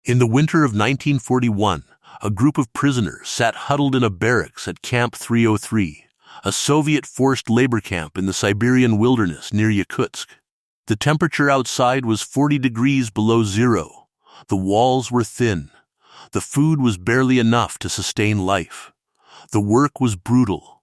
In the winter of 1941, a group of prisoners sat huddled in a barracks at Camp 303, a Soviet forced labor camp in the Siberian wilderness near Yakutsk. The temperature outside was 40 degrees below zero. The walls were thin. The food was barely enough to sustain life. The work was brutal.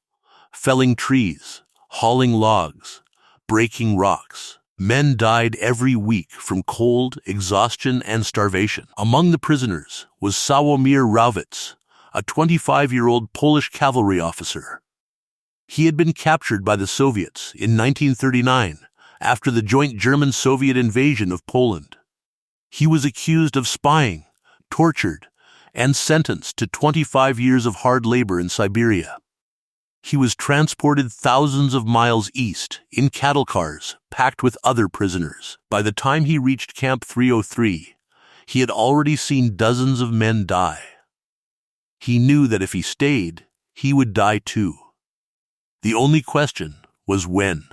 Felling trees, hauling logs, breaking rocks. Men died every week from cold, exhaustion, and starvation. Among the prisoners was Sławomir Rawicz, a 25-year-old Polish cavalry officer. He had been captured by the Soviets in 1939 after the joint German-Soviet invasion of Poland. He was accused of spying, tortured, and sentenced to 25 years of hard labor in Siberia. He was transported thousands of miles east in cattle cars packed with other prisoners. By the time he reached Camp 303, he had already seen dozens of men die. He knew that if he stayed, he would die too. The only question was when.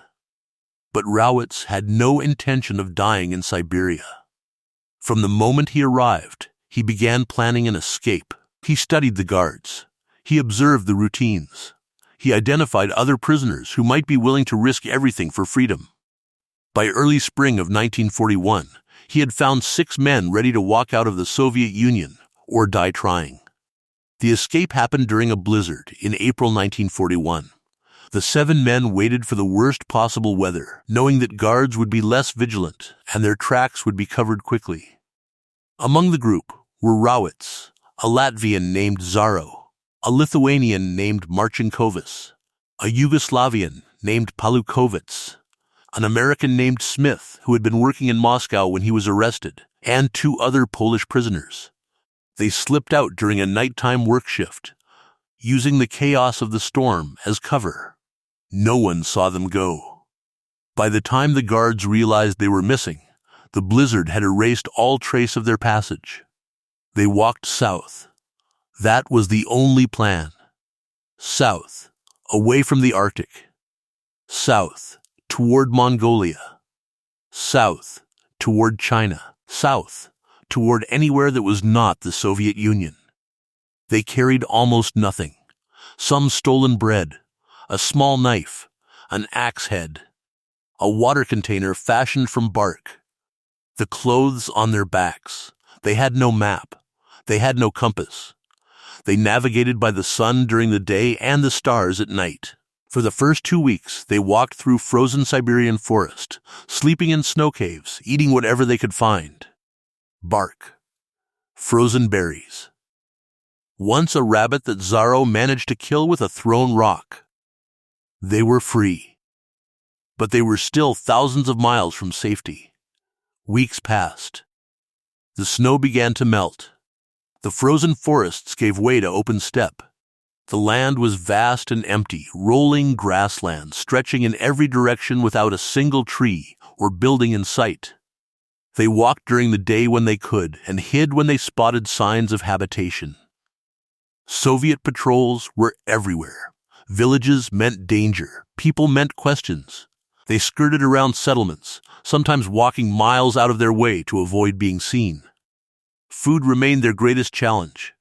But Rawicz had no intention of dying in Siberia. From the moment he arrived, he began planning an escape. He studied the guards. He observed the routines. He identified other prisoners who might be willing to risk everything for freedom. By early spring of 1941, he had found 6 men ready to walk out of the Soviet Union or die trying. The escape happened during a blizzard in April 1941. The 7 men waited for the worst possible weather, knowing that guards would be less vigilant and their tracks would be covered quickly. Among the group were Rawicz, a Latvian named Zaro, a Lithuanian named Marcinkovis, a Yugoslavian named Palukovits, an American named Smith who had been working in Moscow when he was arrested, and 2 other Polish prisoners. They slipped out during a nighttime work shift, using the chaos of the storm as cover. No one saw them go. By the time the guards realized they were missing, the blizzard had erased all trace of their passage. They walked south. That was the only plan. South, away from the Arctic. South, toward Mongolia. South, toward China. South, toward anywhere that was not the Soviet Union. They carried almost nothing. Some stolen bread, a small knife, an axe head, a water container fashioned from bark. The clothes on their backs. They had no map. They had no compass. They navigated by the sun during the day and the stars at night. For the first 2 weeks, they walked through frozen Siberian forest, sleeping in snow caves, eating whatever they could find. Bark. Frozen berries. Once a rabbit that Zaro managed to kill with a thrown rock. They were free. But they were still thousands of miles from safety. Weeks passed. The snow began to melt. The frozen forests gave way to open steppe. The land was vast and empty, rolling grassland stretching in every direction without a single tree or building in sight. They walked during the day when they could and hid when they spotted signs of habitation. Soviet patrols were everywhere. Villages meant danger. People meant questions. They skirted around settlements, sometimes walking miles out of their way to avoid being seen. Food remained their greatest challenge.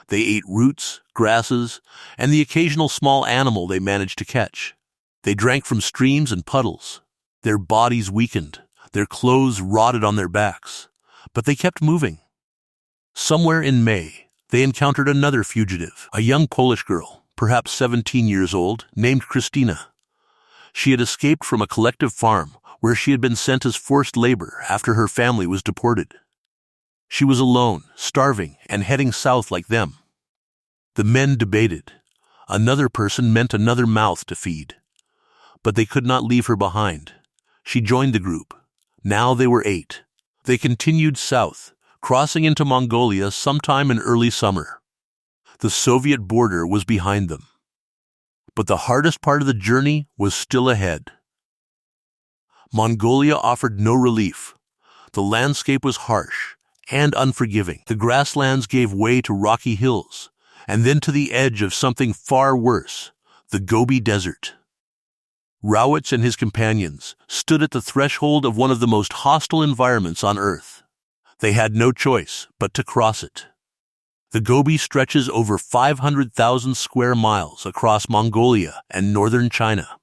They ate roots, grasses, and the occasional small animal they managed to catch. They drank from streams and puddles. Their bodies weakened. Their clothes rotted on their backs. But they kept moving. Somewhere in May, they encountered another fugitive, a young Polish girl, perhaps 17 years old, named Kristina. She had escaped from a collective farm where she had been sent as forced labor after her family was deported. She was alone, starving, and heading south like them. The men debated. Another person meant another mouth to feed. But they could not leave her behind. She joined the group. Now they were 8. They continued south, crossing into Mongolia sometime in early summer. The Soviet border was behind them. But the hardest part of the journey was still ahead. Mongolia offered no relief. The landscape was harsh and unforgiving. The grasslands gave way to rocky hills, and then to the edge of something far worse, the Gobi Desert. Rawicz and his companions stood at the threshold of one of the most hostile environments on Earth. They had no choice but to cross it. The Gobi stretches over 500,000 square miles across Mongolia and northern China.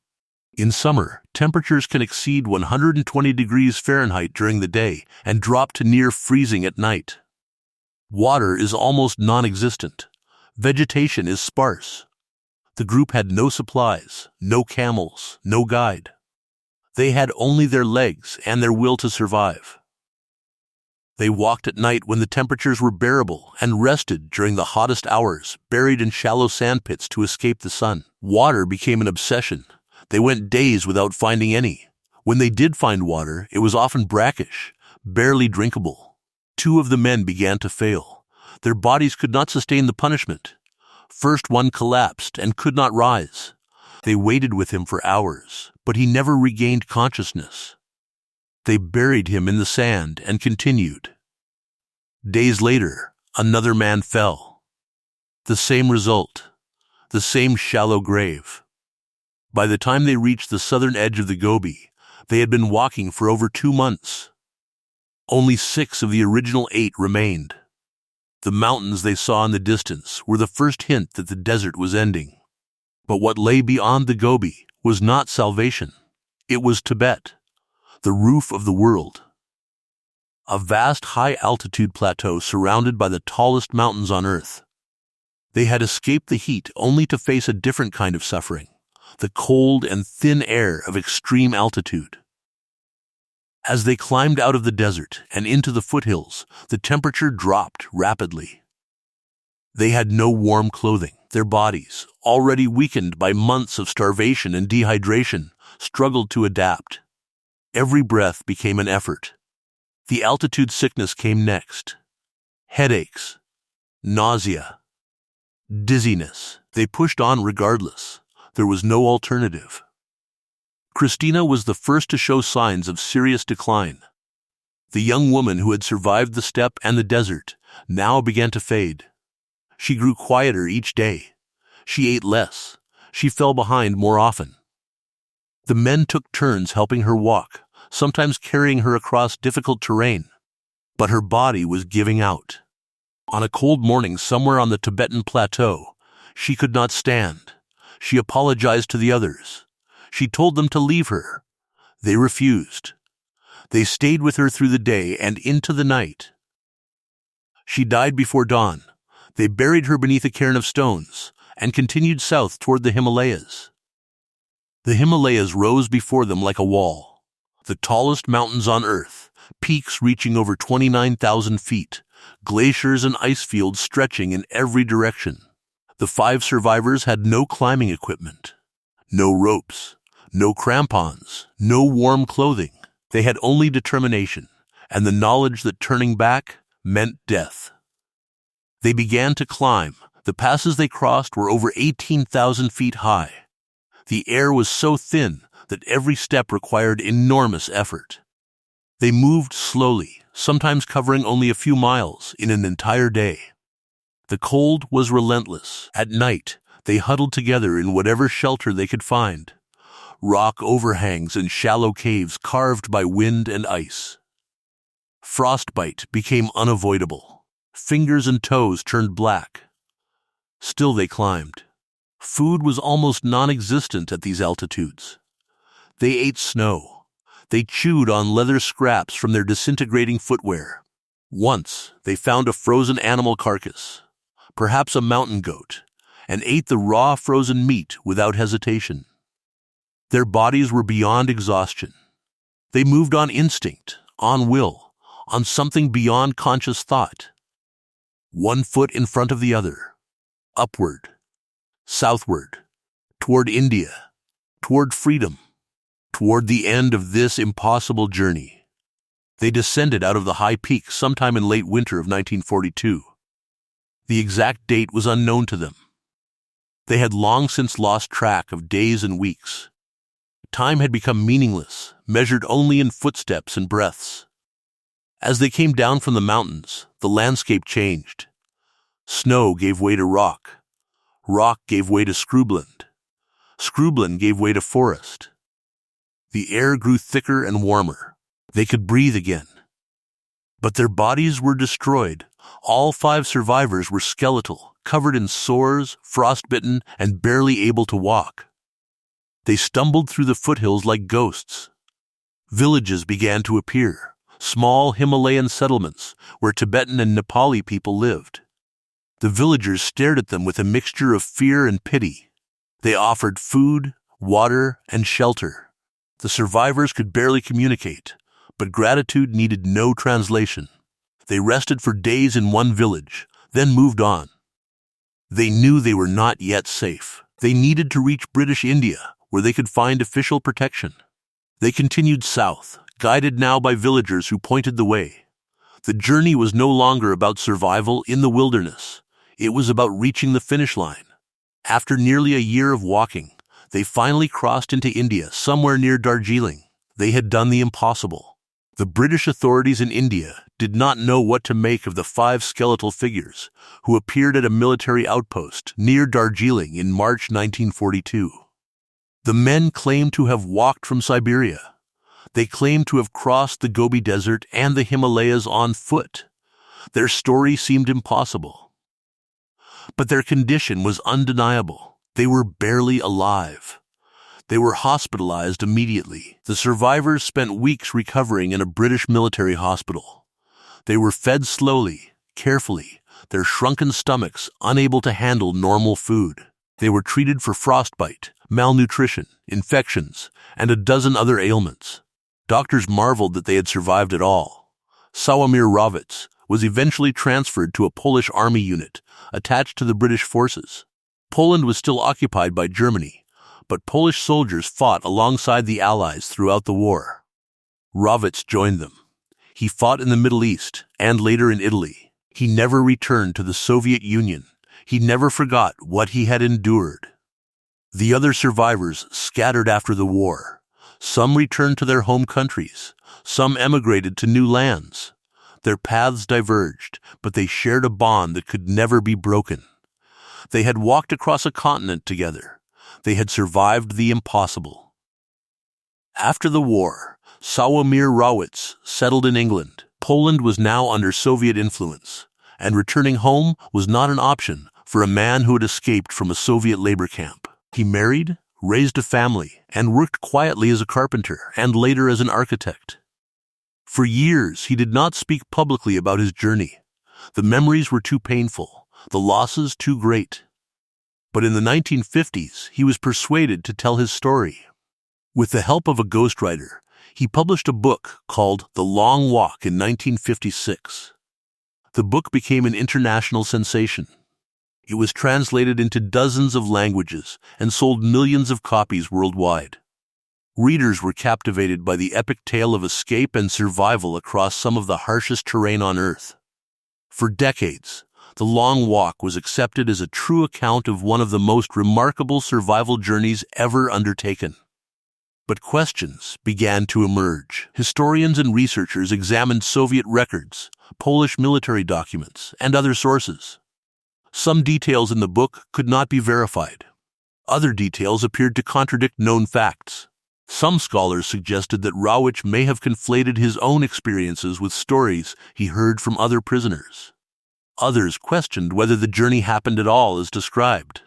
In summer, temperatures can exceed 120 degrees Fahrenheit during the day and drop to near freezing at night. Water is almost non-existent. Vegetation is sparse. The group had no supplies, no camels, no guide. They had only their legs and their will to survive. They walked at night when the temperatures were bearable and rested during the hottest hours, buried in shallow sandpits to escape the sun. Water became an obsession. They went days without finding any. When they did find water, it was often brackish, barely drinkable. 2 of the men began to fail. Their bodies could not sustain the punishment. First one collapsed and could not rise. They waited with him for hours, but he never regained consciousness. They buried him in the sand and continued. Days later, another man fell. The same result, the same shallow grave. By the time they reached the southern edge of the Gobi, they had been walking for over 2 months. Only 6 of the original 8 remained. The mountains they saw in the distance were the first hint that the desert was ending. But what lay beyond the Gobi was not salvation. It was Tibet, the roof of the world. A vast high-altitude plateau surrounded by the tallest mountains on Earth. They had escaped the heat only to face a different kind of suffering, the cold and thin air of extreme altitude. As they climbed out of the desert and into the foothills, the temperature dropped rapidly. They had no warm clothing. Their bodies, already weakened by months of starvation and dehydration, struggled to adapt. Every breath became an effort. The altitude sickness came next. Headaches, nausea, dizziness. They pushed on regardless. There was no alternative. Christina was the first to show signs of serious decline. The young woman who had survived the steppe and the desert now began to fade. She grew quieter each day. She ate less. She fell behind more often. The men took turns helping her walk, sometimes carrying her across difficult terrain. But her body was giving out. On a cold morning somewhere on the Tibetan plateau, she could not stand. She apologized to the others. She told them to leave her. They refused. They stayed with her through the day and into the night. She died before dawn. They buried her beneath a cairn of stones and continued south toward the Himalayas. The Himalayas rose before them like a wall. The tallest mountains on Earth, peaks reaching over 29,000 feet, glaciers and ice fields stretching in every direction. The 5 survivors had no climbing equipment, no ropes, no crampons, no warm clothing. They had only determination and the knowledge that turning back meant death. They began to climb. The passes they crossed were over 18,000 feet high. The air was so thin that every step required enormous effort. They moved slowly, sometimes covering only a few miles in an entire day. The cold was relentless. At night, they huddled together in whatever shelter they could find. Rock overhangs and shallow caves carved by wind and ice. Frostbite became unavoidable. Fingers and toes turned black. Still they climbed. Food was almost non-existent at these altitudes. They ate snow. They chewed on leather scraps from their disintegrating footwear. Once, they found a frozen animal carcass, perhaps a mountain goat, and ate the raw frozen meat without hesitation. Their bodies were beyond exhaustion. They moved on instinct, on will, on something beyond conscious thought. One foot in front of the other, upward, southward, toward India, toward freedom, toward the end of this impossible journey. They descended out of the high peaks sometime in late winter of 1942. The exact date was unknown to them. They had long since lost track of days and weeks. Time had become meaningless, measured only in footsteps and breaths. As they came down from the mountains, the landscape changed. Snow gave way to rock. Rock gave way to scrubland. Scrubland gave way to forest. The air grew thicker and warmer. They could breathe again. But their bodies were destroyed. All 5 survivors were skeletal, covered in sores, frostbitten, and barely able to walk. They stumbled through the foothills like ghosts. Villages began to appear, small Himalayan settlements where Tibetan and Nepali people lived. The villagers stared at them with a mixture of fear and pity. They offered food, water, and shelter. The survivors could barely communicate, but gratitude needed no translation. They rested for days in one village, then moved on. They knew they were not yet safe. They needed to reach British India, where they could find official protection. They continued south, guided now by villagers who pointed the way. The journey was no longer about survival in the wilderness. It was about reaching the finish line. After nearly a year of walking, they finally crossed into India, somewhere near Darjeeling. They had done the impossible. The British authorities in India did not know what to make of the 5 skeletal figures who appeared at a military outpost near Darjeeling in March 1942. The men claimed to have walked from Siberia. They claimed to have crossed the Gobi Desert and the Himalayas on foot. Their story seemed impossible. But their condition was undeniable. They were barely alive. They were hospitalized immediately. The survivors spent weeks recovering in a British military hospital. They were fed slowly, carefully, their shrunken stomachs unable to handle normal food. They were treated for frostbite, malnutrition, infections, and a dozen other ailments. Doctors marveled that they had survived at all. Sławomir Rawicz was eventually transferred to a Polish army unit attached to the British forces. Poland was still occupied by Germany, but Polish soldiers fought alongside the Allies throughout the war. Rawicz joined them. He fought in the Middle East and later in Italy. He never returned to the Soviet Union. He never forgot what he had endured. The other survivors scattered after the war. Some returned to their home countries. Some emigrated to new lands. Their paths diverged, but they shared a bond that could never be broken. They had walked across a continent together. They had survived the impossible. After the war, Sławomir Rawicz settled in England. Poland was now under Soviet influence, and returning home was not an option for a man who had escaped from a Soviet labor camp. He married, raised a family, and worked quietly as a carpenter and later as an architect. For years, he did not speak publicly about his journey. The memories were too painful, the losses too great. But in the 1950s, he was persuaded to tell his story. With the help of a ghostwriter, he published a book called The Long Walk in 1956. The book became an international sensation. It was translated into dozens of languages and sold millions of copies worldwide. Readers were captivated by the epic tale of escape and survival across some of the harshest terrain on Earth. For decades, The Long Walk was accepted as a true account of one of the most remarkable survival journeys ever undertaken. But questions began to emerge. Historians and researchers examined Soviet records, Polish military documents, and other sources. Some details in the book could not be verified. Other details appeared to contradict known facts. Some scholars suggested that Rawicz may have conflated his own experiences with stories he heard from other prisoners. Others questioned whether the journey happened at all as described.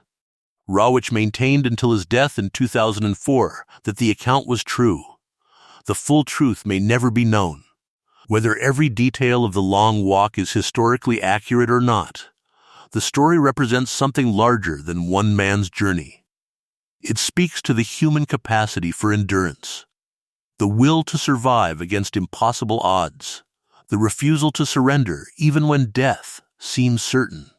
Rawicz maintained until his death in 2004 that the account was true. The full truth may never be known. Whether every detail of the Long Walk is historically accurate or not, the story represents something larger than one man's journey. It speaks to the human capacity for endurance, the will to survive against impossible odds, the refusal to surrender even when death seems certain.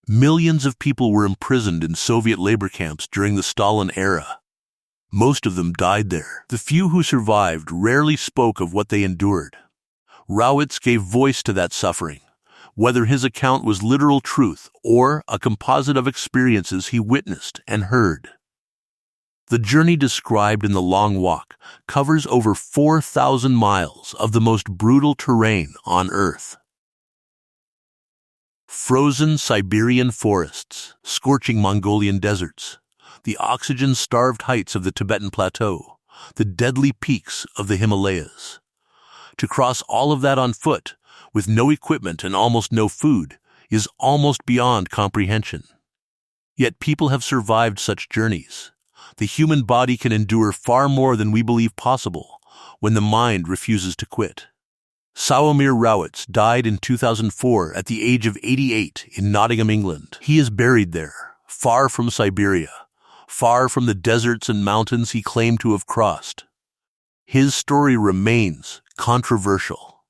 Millions of people were imprisoned in Soviet labor camps during the Stalin era. Most of them died there. The few who survived rarely spoke of what they endured. Rawicz gave voice to that suffering, whether his account was literal truth or a composite of experiences he witnessed and heard. The journey described in The Long Walk covers over 4,000 miles of the most brutal terrain on Earth. Frozen Siberian forests, scorching Mongolian deserts, the oxygen-starved heights of the Tibetan Plateau, the deadly peaks of the Himalayas. To cross all of that on foot, with no equipment and almost no food, is almost beyond comprehension. Yet people have survived such journeys. The human body can endure far more than we believe possible when the mind refuses to quit. Sławomir Rawicz died in 2004 at the age of 88 in Nottingham, England. He is buried there, far from Siberia, far from the deserts and mountains he claimed to have crossed. His story remains controversial.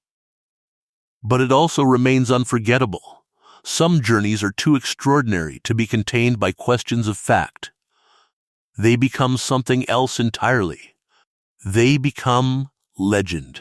But it also remains unforgettable. Some journeys are too extraordinary to be contained by questions of fact. They become something else entirely. They become legend.